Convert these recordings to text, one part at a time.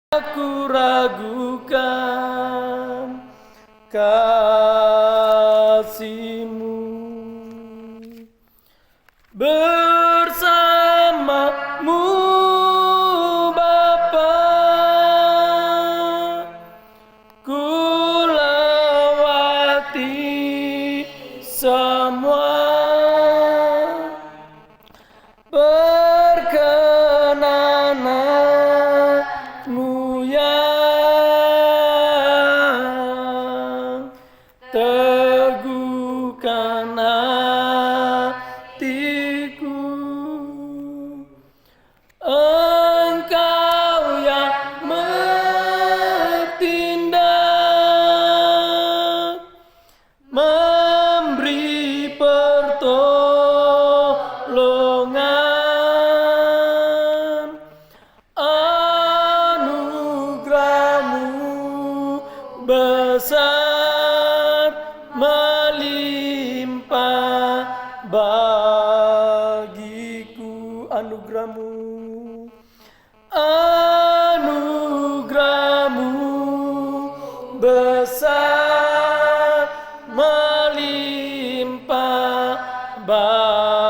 Aku ragukan kasih-Mu bersama-Mu Bapa, ku lewati semua perkenanan-Mu yang teguhkan hatiku. Engkau yang bertindak, memberi pertolongan, anugerah-Mu besar melimpah bagiku. Anugerah-Mu besar melimpah bagiku.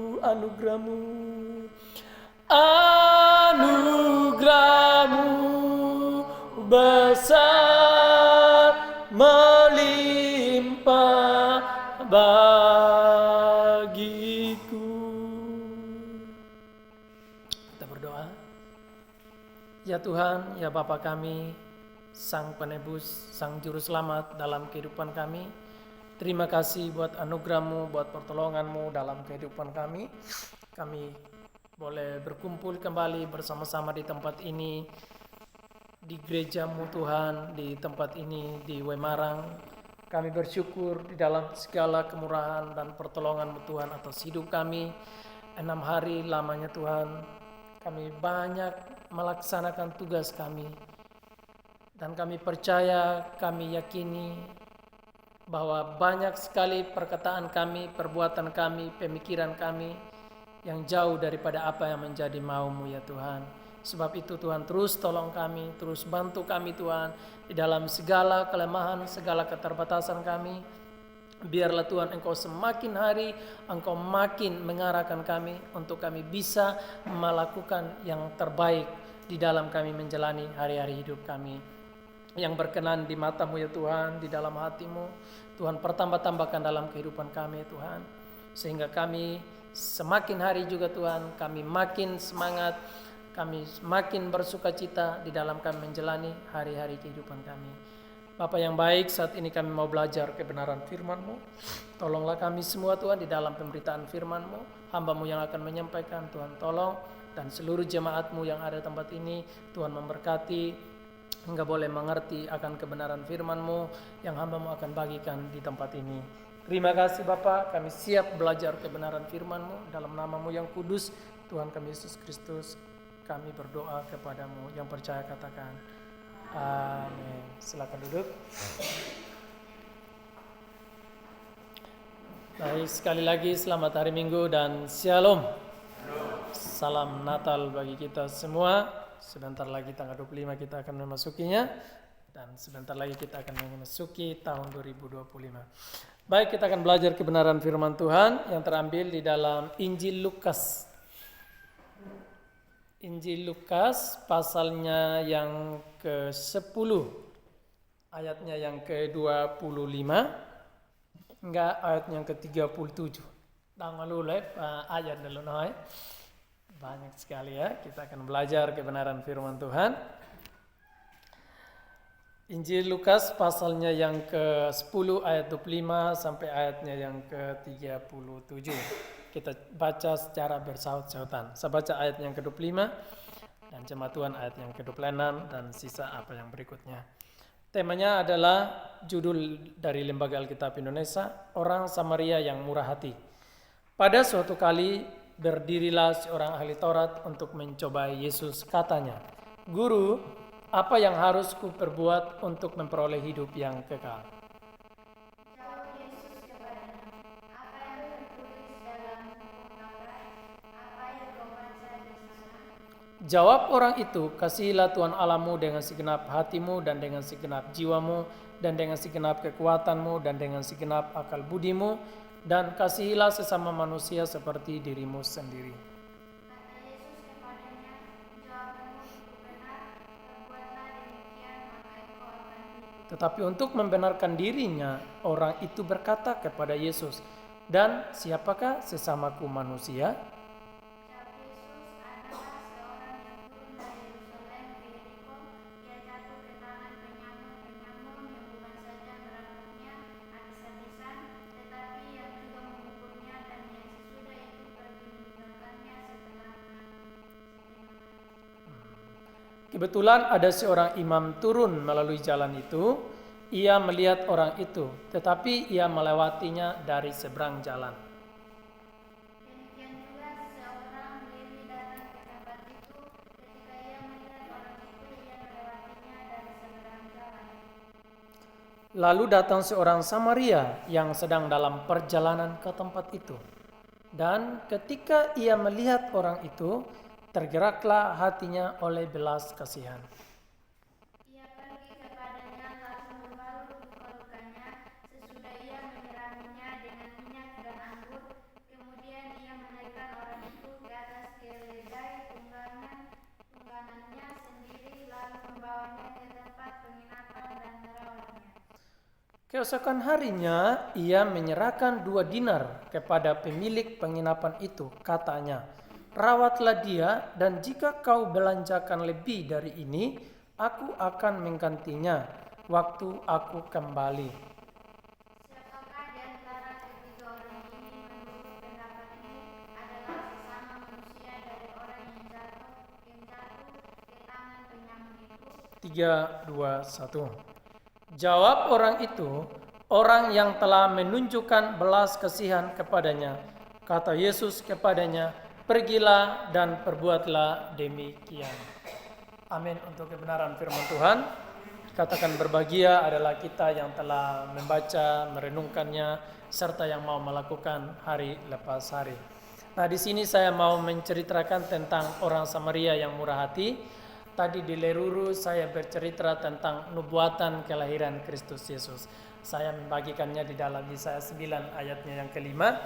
Anugerah-Mu besar melimpah bagiku. Kita berdoa. Ya Tuhan, ya Bapa kami, Sang Penebus, Sang Juru Selamat dalam kehidupan kami. Terima kasih buat anugerah-Mu, buat pertolongan-Mu dalam kehidupan kami. Kami boleh berkumpul kembali bersama-sama di tempat ini, di gereja-Mu Tuhan, di tempat ini di Wemarang. Kami bersyukur di dalam segala kemurahan dan pertolongan-Mu Tuhan atas hidup kami. 6 hari lamanya Tuhan, kami banyak melaksanakan tugas kami. Dan kami percaya, kami yakini bahwa banyak sekali perkataan kami, perbuatan kami, pemikiran kami yang jauh daripada apa yang menjadi mau-Mu ya Tuhan. Sebab itu Tuhan, terus tolong kami, terus bantu kami Tuhan di dalam segala kelemahan, segala keterbatasan kami. Biarlah Tuhan Engkau semakin hari Engkau makin mengarahkan kami untuk kami bisa melakukan yang terbaik di dalam kami menjalani hari-hari hidup kami yang berkenan di mata-Mu ya Tuhan, di dalam hati-Mu. Tuhan, pertambah-tambahkan dalam kehidupan kami Tuhan, sehingga kami semakin hari juga Tuhan, kami makin semangat, kami semakin bersuka cita di dalam kami menjalani hari-hari kehidupan kami. Bapa yang baik, saat ini kami mau belajar kebenaran firman-Mu. Tolonglah kami semua Tuhan di dalam pemberitaan firman-Mu. Hamba-Mu yang akan menyampaikan, Tuhan tolong. Dan seluruh jemaat-Mu yang ada di tempat ini, Tuhan memberkati hingga boleh mengerti akan kebenaran firman-Mu yang hamba-Mu akan bagikan di tempat ini. Terima kasih Bapa, kami siap belajar kebenaran firman-Mu dalam nama-Mu yang kudus, Tuhan kami Yesus Kristus. Kami berdoa kepadamu, yang percaya katakan amin. Silakan duduk. Baik, sekali lagi selamat hari Minggu dan Shalom. Salam Natal bagi kita semua. Sebentar lagi tanggal 25 kita akan memasukinya, dan sebentar lagi kita akan memasuki tahun 2025. Baik, kita akan belajar kebenaran firman Tuhan yang terambil di dalam Injil Lukas. Injil Lukas pasalnya yang ke-10, ayatnya yang ke-25, enggak ayat yang ke-37. Tanggal lulai ayat dulu noy. Banyak sekali ya, kita akan belajar kebenaran firman Tuhan. Injil Lukas pasalnya yang ke-10 ayat 25 sampai ayatnya yang ke-37. Kita baca secara bersaut-sautan. Saya baca ayat yang ke-25 dan jemaat Tuhan ayat yang ke-26 dan sisa apa yang berikutnya. Temanya adalah judul dari Lembaga Alkitab Indonesia, Orang Samaria yang Murah Hati. Pada suatu kali berdirilah seorang ahli Taurat untuk mencobai Yesus. Katanya, "Guru, apa yang harus kuperbuat untuk memperoleh hidup yang kekal?" Jawab Yesus kepadanya, "Apa yang tertulis dalam hukum Taurat? Apa yang kau baca di sana?" Jawab orang itu, kasihilah Tuhan Allahmu dengan segenap hatimu dan dengan segenap jiwamu dan dengan segenap kekuatanmu dan dengan segenap akal budimu, dan kasihilah sesama manusia seperti dirimu sendiri. Kata Yesus kepadanya, jawabanmu itu benar, perbuatlah demikian maka engkau akan hidup. Tetapi untuk membenarkan dirinya, orang itu berkata kepada Yesus, dan siapakah sesamaku manusia? Jawab Yesus, adalah seorang yang turun dari Yerusalem ke Yeriko. Ia jatuh ke tangan penyamun-penyamun yang bukan saja merampoknya habis-habisan, tetapi yang juga memukulnya, dan yang sesudah itu pergi meninggalkannya setengah mati. Kebetulan ada seorang imam turun melalui jalan itu. Ia melihat orang itu, tetapi ia melewatinya dari seberang jalan. Demikian juga seorang Lewi datang ke tempat itu. Ketika ia melihat orang itu, ia melewatinya dari seberang jalan. Lalu datang seorang Samaria yang sedang dalam perjalanan ke tempat itu. Dan ketika ia melihat orang itu, tergeraklah hatinya oleh belas kasihan. Ia pergi kepadanya lalu membalut luka-lukanya. Sesudah ia menyiraminya dengan minyak dan anggur. Kemudian ia menaikkan orang itu ke atas keledai tunggangannya sendiri, lalu membawanya ke tempat penginapan dan merawatnya. Keesokan harinya ia menyerahkan 2 dinar kepada pemilik penginapan itu. Katanya, rawatlah dia, dan jika kau belanjakan lebih dari ini, aku akan menggantinya waktu aku kembali. Siapakah di antara ketiga orang ini menurut pendapat ini adalah sesama manusia dari orang yang jatuh ke tangan penyamun itu? 3, 2, 1. Jawab orang itu, orang yang telah menunjukkan belas kasihan kepadanya. Kata Yesus kepadanya, pergilah dan perbuatlah demikian. Amin untuk kebenaran firman Tuhan. Katakan berbahagia adalah kita yang telah membaca, merenungkannya, serta yang mau melakukan hari lepas hari. Nah, di sini saya mau menceritakan tentang orang Samaria yang murah hati. Tadi di Leruru saya bercerita tentang nubuatan kelahiran Kristus Yesus. Saya membagikannya di dalam Yesaya 9 ayatnya yang kelima,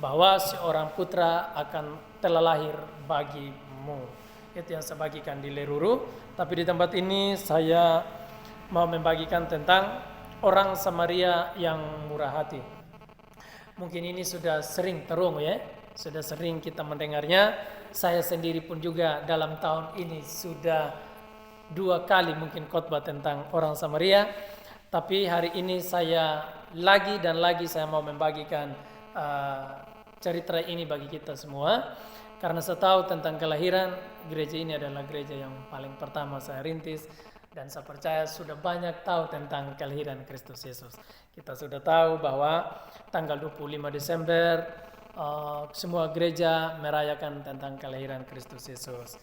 bahwa seorang putra akan telah lahir bagimu. Itu yang saya bagikan di Leruru. Tapi di tempat ini saya mau membagikan tentang orang Samaria yang murah hati. Mungkin ini sudah sering terung ya, sudah sering kita mendengarnya. Saya sendiri pun juga dalam tahun ini sudah 2 kali mungkin khotbah tentang orang Samaria. Tapi hari ini saya lagi dan lagi saya mau membagikan cerita ini bagi kita semua. Karena saya tahu tentang kelahiran gereja ini adalah gereja yang paling pertama saya rintis. Dan saya percaya sudah banyak tahu tentang kelahiran Kristus Yesus. Kita sudah tahu bahwa tanggal 25 Desember semua gereja merayakan tentang kelahiran Kristus Yesus.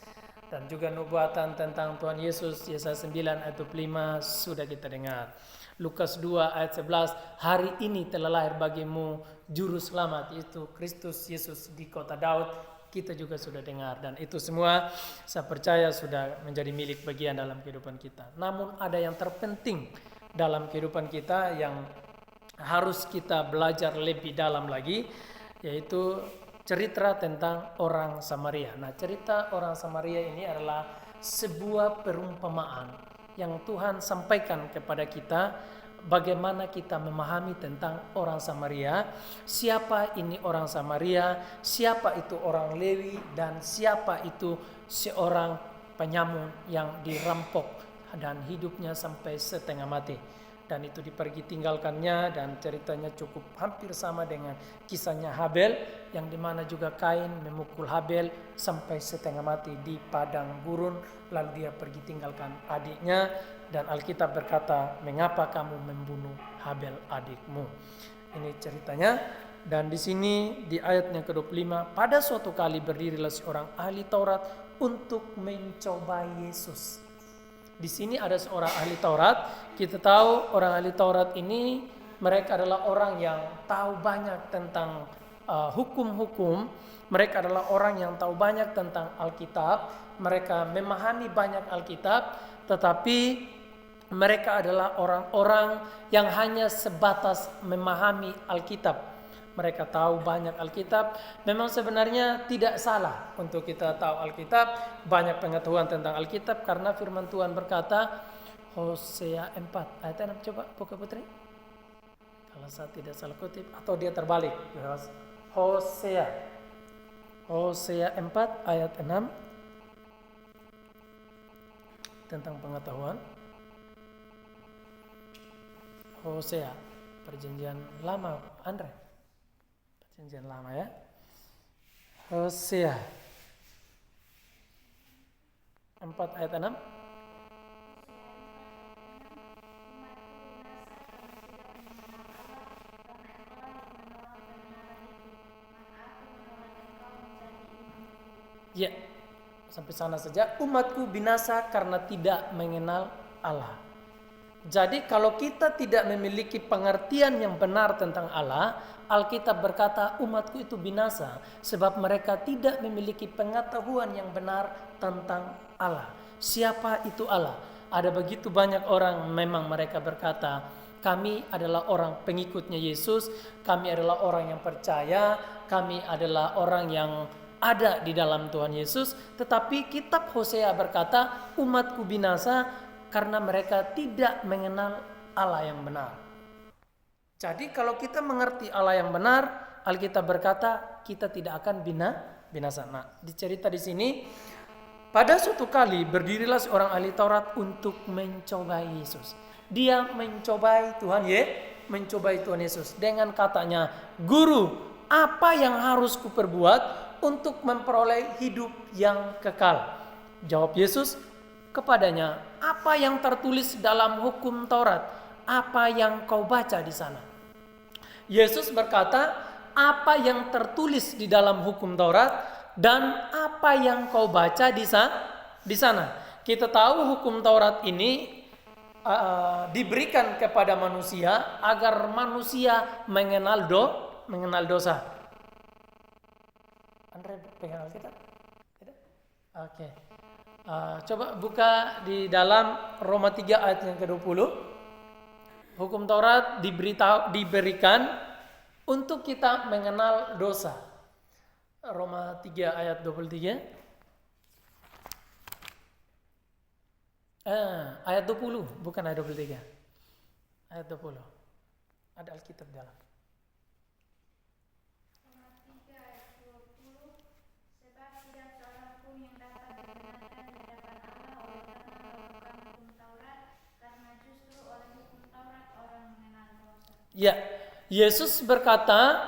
Dan juga nubuatan tentang Tuhan Yesus, Yesaya 9 ayat 25 sudah kita dengar. Lukas 2 ayat 11, hari ini telah lahir bagimu juru selamat, itu Kristus Yesus di kota Daud. Kita juga sudah dengar, dan itu semua saya percaya sudah menjadi milik bagian dalam kehidupan kita. Namun ada yang terpenting dalam kehidupan kita yang harus kita belajar lebih dalam lagi, yaitu cerita tentang orang Samaria. Nah, cerita orang Samaria ini adalah sebuah perumpamaan yang Tuhan sampaikan kepada kita, bagaimana kita memahami tentang orang Samaria, siapa ini orang Samaria, siapa itu orang Lewi, dan siapa itu seorang penyamun yang dirampok dan hidupnya sampai setengah mati. Dan itu dipergi tinggalkannya, dan ceritanya cukup hampir sama dengan kisahnya Habel, yang dimana juga Kain memukul Habel sampai setengah mati di padang gurun, lalu dia pergi tinggalkan adiknya, dan Alkitab berkata, mengapa kamu membunuh Habel adikmu? Ini ceritanya. Dan di sini di ayatnya ke-25, pada suatu kali berdirilah seorang ahli Taurat untuk mencoba Yesus. Di sini ada seorang ahli Taurat. Kita tahu orang ahli Taurat ini mereka adalah orang yang tahu banyak tentang hukum-hukum. Mereka adalah orang yang tahu banyak tentang Alkitab. Mereka memahami banyak Alkitab, tetapi mereka adalah orang-orang yang hanya sebatas memahami Alkitab. Mereka tahu banyak Alkitab. Memang sebenarnya tidak salah untuk kita tahu Alkitab, banyak pengetahuan tentang Alkitab, karena firman Tuhan berkata, Hosea 4 ayat 6, coba buka Putri. Kalau saya tidak salah kutip, atau dia terbalik. Hosea 4 ayat 6 tentang pengetahuan. Hosea, perjanjian lama, Andre. Perjanjian lama ya. Hosea 4 ayat 6. Ya, sampai sana saja. Umatku binasa karena tidak mengenal Allah. Jadi kalau kita tidak memiliki pengertian yang benar tentang Allah, Alkitab berkata umatku itu binasa sebab mereka tidak memiliki pengetahuan yang benar tentang Allah. Siapa itu Allah? Ada begitu banyak orang memang mereka berkata, kami adalah orang pengikutnya Yesus, kami adalah orang yang percaya, kami adalah orang yang ada di dalam Tuhan Yesus. Tetapi kitab Hosea berkata umatku binasa karena mereka tidak mengenal Allah yang benar. Jadi kalau kita mengerti Allah yang benar, Alkitab berkata kita tidak akan binasa. Nah, dicerita di sini, pada suatu kali berdirilah seorang ahli Taurat untuk mencobai Yesus. Dia mencobai Tuhan Yesus dengan katanya, "Guru, apa yang harus kuperbuat untuk memperoleh hidup yang kekal?" Jawab Yesus kepadanya, "Apa yang tertulis dalam hukum Taurat? Apa yang kau baca di sana?" Yesus berkata, "Apa yang tertulis di dalam hukum Taurat dan apa yang kau baca di sana." Kita tahu hukum Taurat ini diberikan kepada manusia agar manusia mengenal dosa. Andre pegang Alkitab? Tidak? Oke. Coba buka di dalam Roma 3 ayat yang ke-20. Hukum Taurat diberikan untuk kita mengenal dosa. Roma 3 ayat 23. Ayat 20, bukan ayat 23. Ayat 20. Ada Alkitab dalam. Ya, Yesus berkata,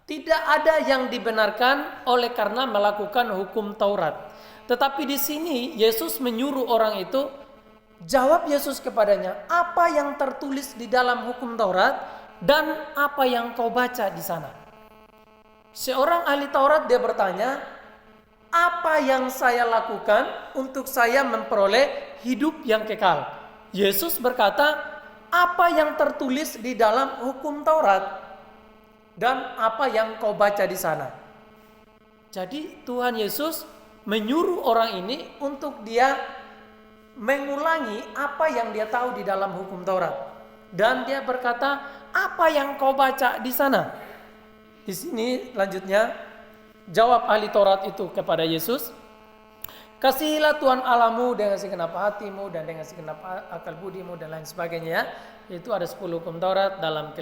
tidak ada yang dibenarkan oleh karena melakukan hukum Taurat. Tetapi di sini Yesus menyuruh orang itu, jawab Yesus kepadanya, apa yang tertulis di dalam hukum Taurat dan apa yang kau baca di sana? Seorang ahli Taurat dia bertanya, apa yang saya lakukan untuk saya memperoleh hidup yang kekal? Yesus berkata, apa yang tertulis di dalam hukum Taurat dan apa yang kau baca di sana. Jadi Tuhan Yesus menyuruh orang ini untuk dia mengulangi apa yang dia tahu di dalam hukum Taurat. Dan dia berkata, apa yang kau baca di sana? Di sini lanjutnya jawab ahli Taurat itu kepada Yesus, "Kasihilah Tuhan Allahmu dengan segenap hatimu dan dengan segenap akal budimu," dan lain sebagainya. Itu ada 10 hukum Taurat dalam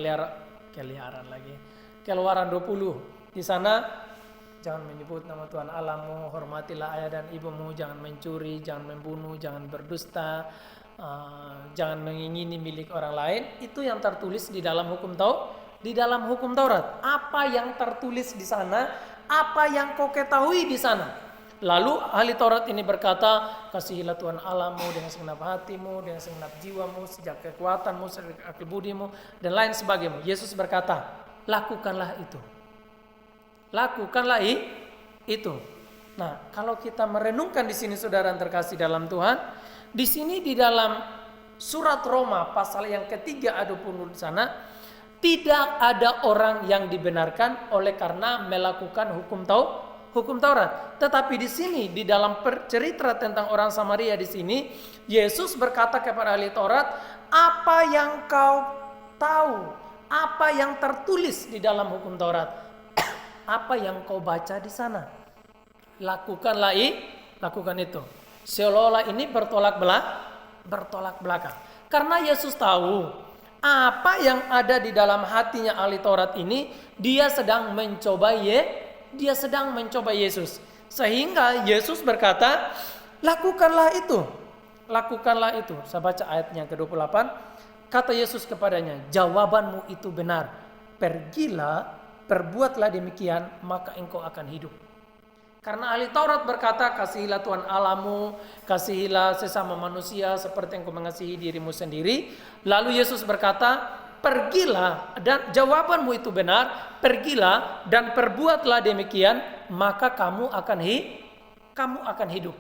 Keluaran 20. Di sana jangan menyebut nama Tuhan Allahmu, hormatilah ayah dan ibumu, jangan mencuri, jangan membunuh, jangan berdusta, jangan mengingini milik orang lain. Itu yang tertulis di dalam hukum Taurat. Apa yang tertulis di sana, apa yang kau ketahui di sana. Lalu ahli Taurat ini berkata, kasihilah Tuhan Allahmu dengan segenap hatimu, dengan segenap jiwamu, sejak kekuatanmu, sejak akal budimu, dan lain sebagainya. Yesus berkata, lakukanlah itu. Lakukanlah itu. Nah, kalau kita merenungkan di sini saudara yang terkasih dalam Tuhan, di sini di dalam surat Roma pasal yang ketiga ayat 20 di sana, Tidak ada orang yang dibenarkan oleh karena melakukan hukum Taurat. Tetapi di sini di dalam cerita tentang orang Samaria di sini, Yesus berkata kepada ahli Taurat, apa yang kau tahu, apa yang tertulis di dalam hukum Taurat, apa yang kau baca di sana, lakukan itu. Seolah-olah ini bertolak belakang. Karena Yesus tahu apa yang ada di dalam hatinya ahli Taurat ini, dia sedang mencoba Yesus. Sehingga Yesus berkata, lakukanlah itu. Saya baca ayatnya ke-28. Kata Yesus kepadanya, jawabanmu itu benar. Pergilah, perbuatlah demikian, maka engkau akan hidup. Karena ahli Taurat berkata, kasihilah Tuhan Allahmu, kasihilah sesama manusia seperti engkau mengasihi dirimu sendiri. Lalu Yesus berkata, pergilah, dan jawabanmu itu benar, pergilah dan perbuatlah demikian, maka kamu akan hidup.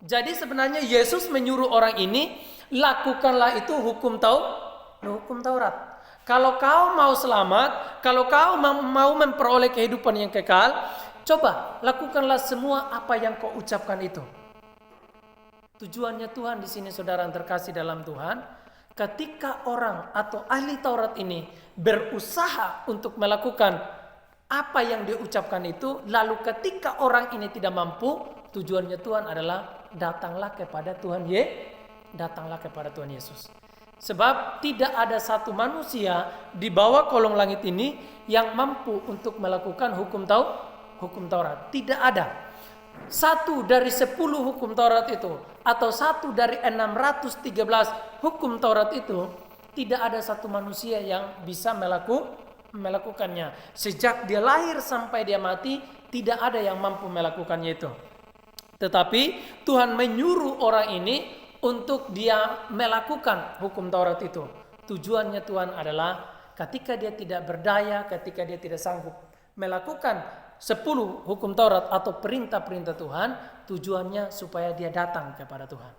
Jadi sebenarnya Yesus menyuruh orang ini, lakukanlah itu hukum Taurat. Kalau kau mau selamat, kalau kau mau memperoleh kehidupan yang kekal, coba lakukanlah semua apa yang kau ucapkan itu. Tujuannya Tuhan di sini, saudara yang terkasih dalam Tuhan, ketika orang atau ahli Taurat ini berusaha untuk melakukan apa yang dia ucapkan itu, lalu ketika orang ini tidak mampu, tujuannya Tuhan adalah datanglah kepada Tuhan Yesus. Sebab tidak ada satu manusia di bawah kolong langit ini yang mampu untuk melakukan hukum Taurat. Tidak ada. 1 dari 10 hukum Taurat itu, atau 1 dari 613 hukum Taurat itu, tidak ada satu manusia yang bisa melakukannya. Sejak dia lahir sampai dia mati, tidak ada yang mampu melakukannya itu. Tetapi Tuhan menyuruh orang ini untuk dia melakukan hukum Taurat itu. Tujuannya Tuhan adalah ketika dia tidak berdaya, ketika dia tidak sanggup melakukan 10 hukum Taurat atau perintah-perintah Tuhan, tujuannya supaya dia datang kepada Tuhan.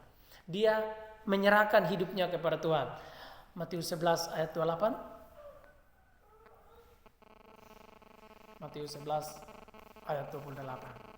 Dia menyerahkan hidupnya kepada Tuhan. Matius 11 ayat 28. Matius 11 ayat 28.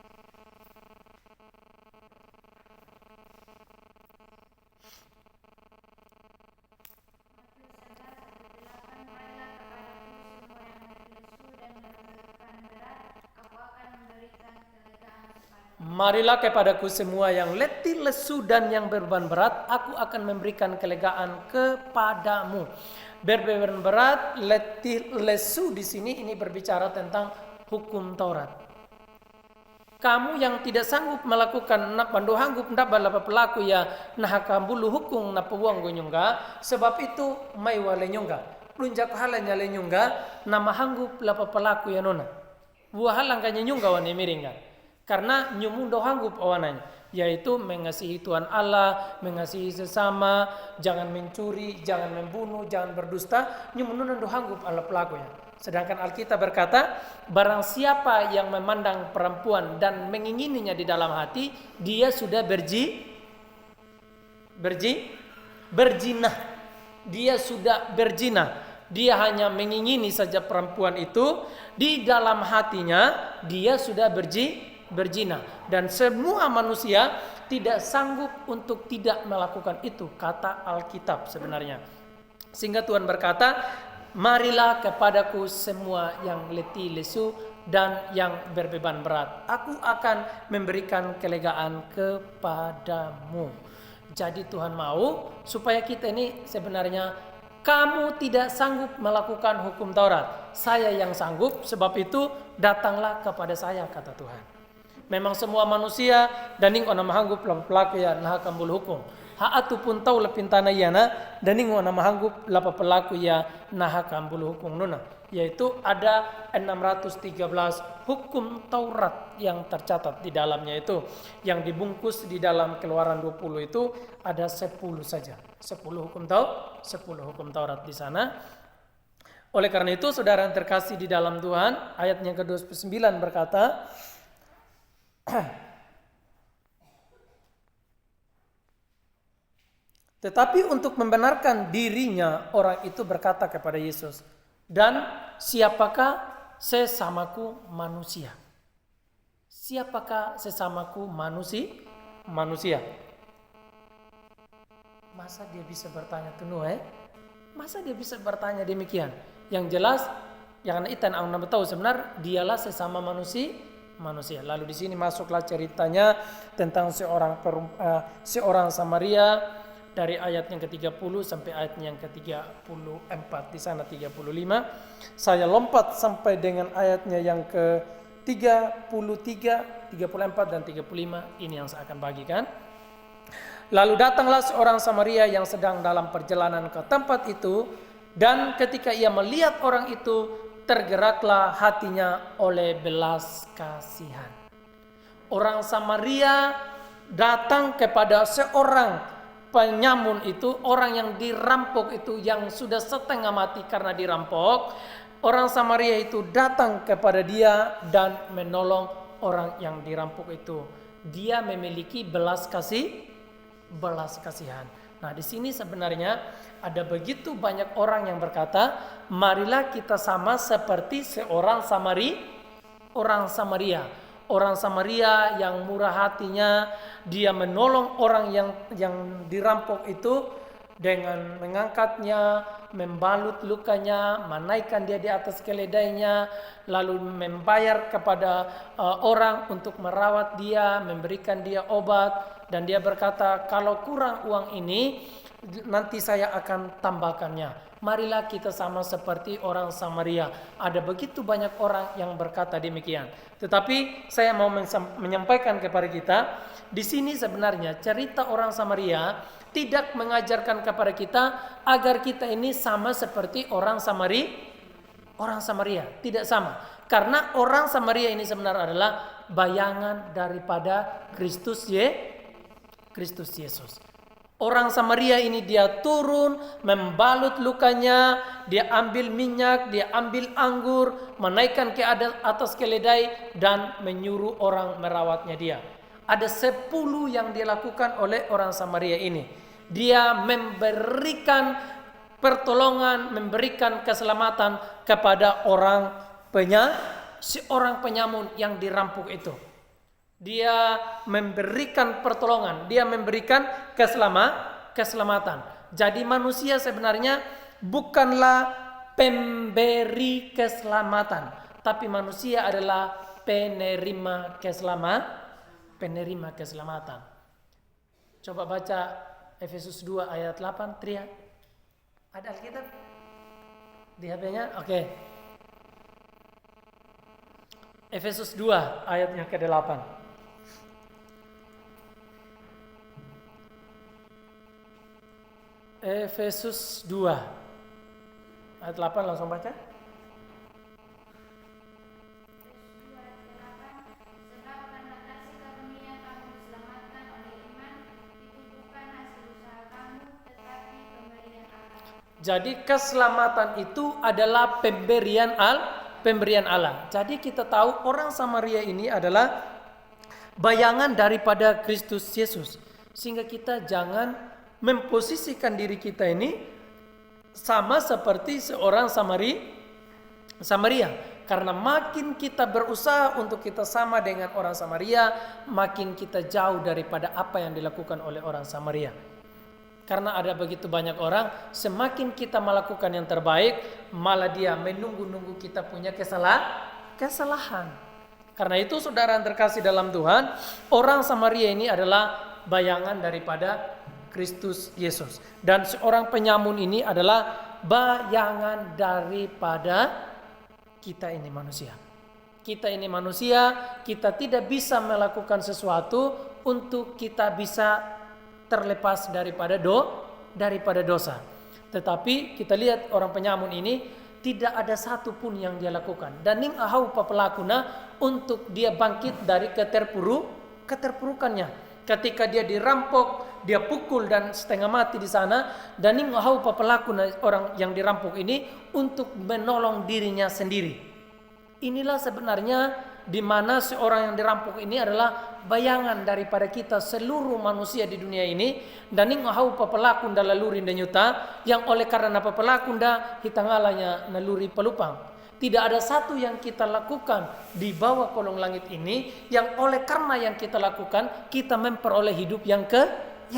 Marilah kepadaku semua yang letih, lesu dan yang berbeban berat, aku akan memberikan kelegaan kepadamu. Berbeban berat, letih, lesu di sini ini berbicara tentang hukum Taurat. Kamu yang tidak sanggup melakukan pandu hanggup ndak balapa pelaku ya nahaka bulu hukum na pewang nyungga, sebab itu mai wale nyungga. Lunjak halanya le nyungga nama hanggup lapa pelaku ya nona. Buah halang kanya nyungga wane miringa. Karena nyumundo hanggup awananya, yaitu mengasihi Tuhan Allah, mengasihi sesama, jangan mencuri, jangan membunuh, jangan berdusta, nyumundo hanggup ala pelakunya. Sedangkan Alkitab berkata, barang siapa yang memandang perempuan dan mengingininya di dalam hati, dia sudah berzinah. Dia sudah berzinah. Dia hanya mengingini saja perempuan itu, di dalam hatinya dia sudah berzina. Dan semua manusia tidak sanggup untuk tidak melakukan itu, kata Alkitab sebenarnya. Sehingga Tuhan berkata, marilah kepadaku semua yang letih lesu dan yang berbeban berat, aku akan memberikan kelegaan kepadamu. Jadi Tuhan mau supaya kita ini sebenarnya, kamu tidak sanggup melakukan hukum Taurat, saya yang sanggup, sebab itu datanglah kepada saya, kata Tuhan. Memang semua manusia daning ona mahanggup pelaku ya nah kambul hukum. Haatu pun tahu lepintana yana daning ona mahanggup lapa pelaku ya nah kambul hukum nuna. Yaitu ada 613 hukum Taurat yang tercatat di dalamnya itu. Yang dibungkus di dalam Keluaran 20 itu ada 10 saja. 10 hukum Taurat di sana. Oleh karena itu saudara yang terkasih di dalam Tuhan, ayatnya ke-29 berkata, Tetapi untuk membenarkan dirinya, orang itu berkata kepada Yesus, "Dan siapakah sesamaku manusia?" Siapakah sesamaku manusia? Masa dia bisa bertanya Masa dia bisa bertanya demikian? Yang jelas, yang itan ang tahu sebenar dialah sesama manusia. Lalu di sini masuklah ceritanya tentang seorang Samaria dari ayat yang ke-30 sampai ayat yang ke-34. Di sana 35. Saya lompat sampai dengan ayatnya yang ke-33, 34 dan 35. Ini yang saya akan bagikan. Lalu datanglah seorang Samaria yang sedang dalam perjalanan ke tempat itu, dan ketika ia melihat orang itu, tergeraklah hatinya oleh belas kasihan. Orang Samaria datang kepada seorang penyamun itu, orang yang dirampok itu, yang sudah setengah mati karena dirampok. Orang Samaria itu datang kepada dia dan menolong orang yang dirampok itu. Dia memiliki belas kasihan. Nah, di sini sebenarnya ada begitu banyak orang yang berkata, marilah kita sama seperti seorang Samaria. Orang Samaria yang murah hatinya, dia menolong orang yang dirampok itu dengan mengangkatnya, membalut lukanya, menaikkan dia di atas keledainya, lalu membayar kepada orang untuk merawat dia, memberikan dia obat. Dan dia berkata, kalau kurang uang ini, nanti saya akan tambahkannya. Marilah kita sama seperti orang Samaria. Ada begitu banyak orang yang berkata demikian. Tetapi saya mau menyampaikan kepada kita, di sini sebenarnya cerita orang Samaria tidak mengajarkan kepada kita agar kita ini sama seperti orang Samaria. Tidak sama. Karena orang Samaria ini sebenarnya adalah bayangan daripada Kristus Yesus. Orang Samaria ini dia turun, membalut lukanya, dia ambil minyak, dia ambil anggur, menaikkan ke atas keledai dan menyuruh orang merawatnya dia. Ada 10 yang dilakukan oleh orang Samaria ini. Dia memberikan pertolongan, memberikan keselamatan kepada seorang penyamun yang dirampok itu. Dia memberikan pertolongan, dia memberikan keselamatan. Jadi manusia sebenarnya bukanlah pemberi keselamatan, tapi manusia adalah penerima keselamatan. Coba baca Efesus 2 ayat 8, Tria. Ada Alkitab di HP-nya? Oke. Efesus 2 ayatnya ke-8. Efesus 2 ayat 8, langsung baca. Sebab karena kasih karunia kamu diselamatkan oleh iman, itu bukan hasil usaha kamu, tetapi pemberian Allah. Jadi keselamatan itu adalah pemberian Allah. Jadi kita tahu orang Samaria ini adalah bayangan daripada Kristus Yesus. Sehingga kita jangan memposisikan diri kita ini sama seperti seorang Samaria. Karena makin kita berusaha untuk kita sama dengan orang Samaria, makin kita jauh daripada apa yang dilakukan oleh orang Samaria. Karena ada begitu banyak orang, semakin kita melakukan yang terbaik, malah dia menunggu-nunggu kita punya kesalahan. Karena itu saudara yang terkasih dalam Tuhan, orang Samaria ini adalah bayangan daripada Kristus Yesus. Dan seorang penyamun ini adalah bayangan daripada kita ini manusia. Kita ini manusia, kita tidak bisa melakukan sesuatu untuk kita bisa terlepas daripada dosa. Tetapi kita lihat orang penyamun ini tidak ada satu pun yang dia lakukan. Dan ning ahau papelakuna untuk dia bangkit dari keterpurukannya. Ketika dia dirampok, dia pukul dan setengah mati di sana, dan ning ahau papelakuna orang yang dirampok ini untuk menolong dirinya sendiri. Inilah sebenarnya di mana seorang yang dirampok ini adalah bayangan daripada kita seluruh manusia di dunia ini, dan ning hau papelakun da laluri da nyuta yang oleh karena papelakun da hitangalanya naluri pelupang. Tidak ada satu yang kita lakukan di bawah kolong langit ini yang oleh karena yang kita lakukan kita memperoleh hidup yang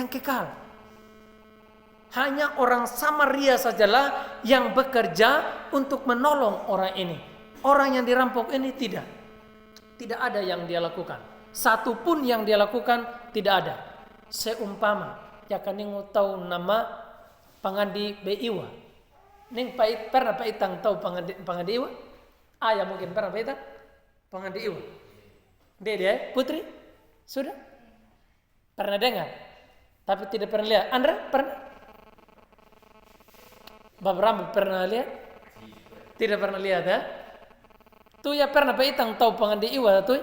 kekal. Hanya orang Samaria sajalah yang bekerja untuk menolong orang ini. Orang yang dirampok ini tidak ada yang dia lakukan. Satu pun yang dia lakukan tidak ada. Seumpama ya kan ning tahu nama pangandi beiwa. Ning pernah paitang tahu pangandi iwa? Ayah mungkin pernah paitang pangandi iwa. Dede Putri sudah pernah dengar tapi tidak pernah lihat. Andra pernah? Bab Rambu pernah lihat? Tidak pernah lihat ya? Tu ya pernah paitang tahu pangandi iwa tu?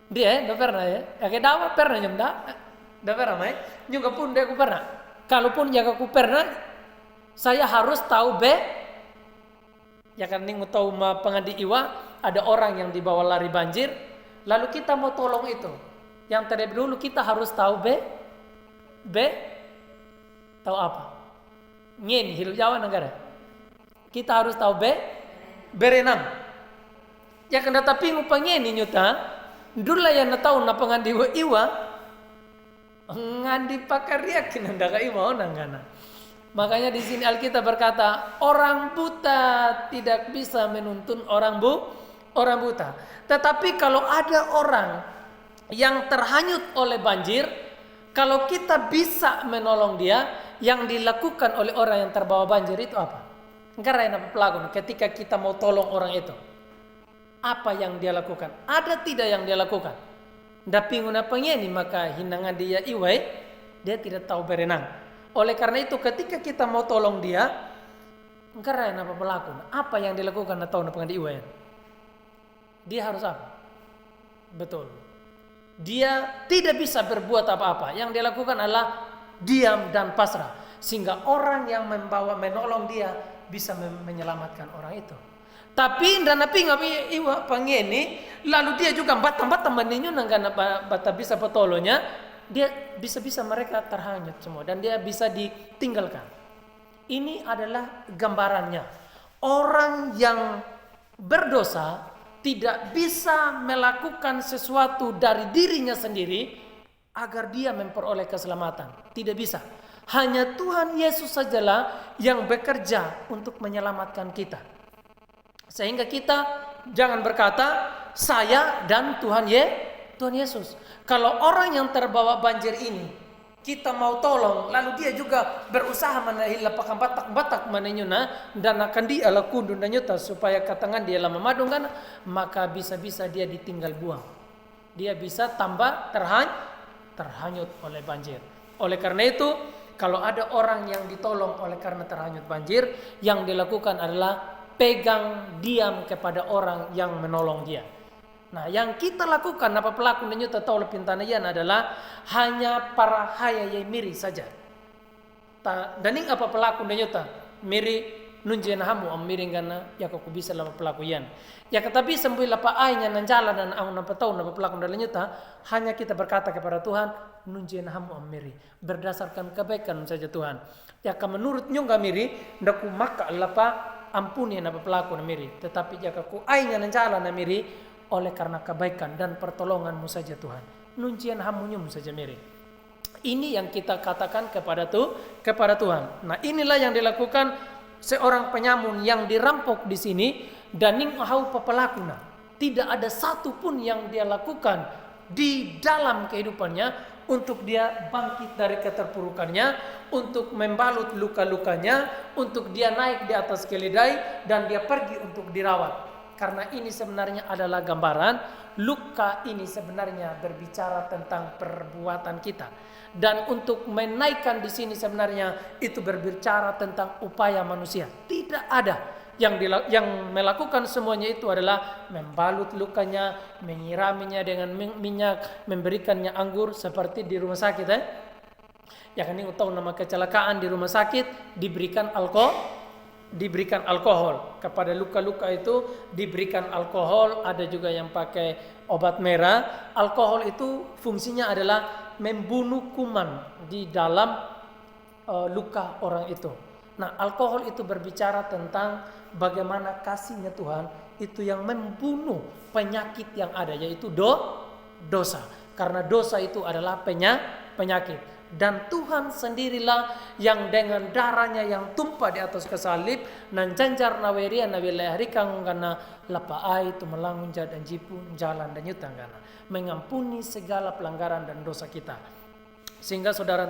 Dia dah pernah ya? Kayak dawa pernah nyam dah pernah mai? Juga pun dia aku pernah. Kalaupun jaga aku pernah, saya harus tahu ya kan ning tahu ma pangandi iwa ada orang yang dibawa lari banjir, lalu kita mau tolong itu. Yang terlebih dulu kita harus tahu tahu apa? Ngin hidup Jawa negara. Kita harus tahu berenang. Ya kan tapi ngupangeni nyuta, dulu yang tahu na pangandi iwa ngandi pakariakin anda ka iwa onang. Makanya di sini Alkitab berkata, orang buta tidak bisa menuntun orang buta. Tetapi kalau ada orang yang terhanyut oleh banjir, kalau kita bisa menolong dia, yang dilakukan oleh orang yang terbawa banjir itu apa? Karena apa pelaku ketika kita mau tolong orang itu? Apa yang dia lakukan? Ada tidak yang dia lakukan? Dapingun apa ini maka hinangan dia iwai, dia tidak tahu berenang. Oleh karena itu ketika kita mau tolong dia, karena apa pelaku? Apa yang dilakukan atau apa yang iwai? Dia harus apa? Betul. Dia tidak bisa berbuat apa-apa. Yang dia lakukan adalah diam dan pasrah, sehingga orang yang menolong dia bisa menyelamatkan orang itu. Tapi dan napi ngapi iwa pangeni, lalu dia juga batang-batang meninyu nangga bata bisa petolonya, dia bisa mereka terhanyut semua dan dia bisa ditinggalkan. Ini adalah gambarannya. Orang yang berdosa tidak bisa melakukan sesuatu dari dirinya sendiri agar dia memperoleh keselamatan. Tidak bisa. Hanya Tuhan Yesus sajalah yang bekerja untuk menyelamatkan kita. Sehingga kita jangan berkata saya dan Tuhan Yesus. Kalau orang yang terbawa banjir ini kita mau tolong, lalu dia juga berusaha menahilapkan batak menenyuna dan akan dia lakundun dan nyuta supaya katangan dia lama madungan, maka bisa-bisa dia ditinggal buang. Dia bisa tambah terhanyut oleh banjir. Oleh karena itu, kalau ada orang yang ditolong oleh karena terhanyut banjir, yang dilakukan adalah pegang diam kepada orang yang menolong dia. Nah, yang kita lakukan apa pelaku nyuta tahu lepintanayan adalah hanya para hayai miri saja. Daning apa pelaku nyuta miri nunjen hamu am miri gana ya kau bisa lama pelaku yan. Ya tetapi sembuh lapa ainya nanjala dan ang napa tahu napa pelaku nyuta hanya kita berkata kepada Tuhan nunjen hamu am miri berdasarkan kebaikan saja Tuhan. Ya menurut nyungga miri ndaku maka lapa ampuni napa pelaku na miri, tetapi jika ku ainya nanjala na miri oleh karena kebaikan dan pertolonganmu saja Tuhan, nuncian hamunyum saja miri. Ini yang kita katakan kepada Tuhan. Nah, inilah yang dilakukan seorang penyamun yang dirampok di sini dan ning hau papelakuna. Tidak ada satu pun yang dia lakukan di dalam kehidupannya untuk dia bangkit dari keterpurukannya, untuk membalut luka-lukanya, untuk dia naik di atas keledai dan dia pergi untuk dirawat. Karena ini sebenarnya adalah gambaran, luka ini sebenarnya berbicara tentang perbuatan kita. Dan untuk menaikkan di sini sebenarnya itu berbicara tentang upaya manusia. Tidak ada yang melakukan semuanya itu adalah membalut lukanya, menyiraminya dengan minyak, memberikannya anggur seperti di rumah sakit. Ya kan ini tahu nama kecelakaan di rumah sakit diberikan diberikan alkohol. Kepada luka-luka itu diberikan alkohol, ada juga yang pakai obat merah. Alkohol itu fungsinya adalah membunuh kuman di dalam luka orang itu. Nah, alkohol itu berbicara tentang bagaimana kasihnya Tuhan itu yang membunuh penyakit yang ada, yaitu dosa. Karena dosa itu adalah penyakit. Dan Tuhan sendirilah yang dengan darahnya yang tumpah di atas kesalib nan janjar naweria na wilayah rikang kana lapaai tu melangun dan jipun jalan dan yutang kana mengampuni segala pelanggaran dan dosa kita. Sehingga saudara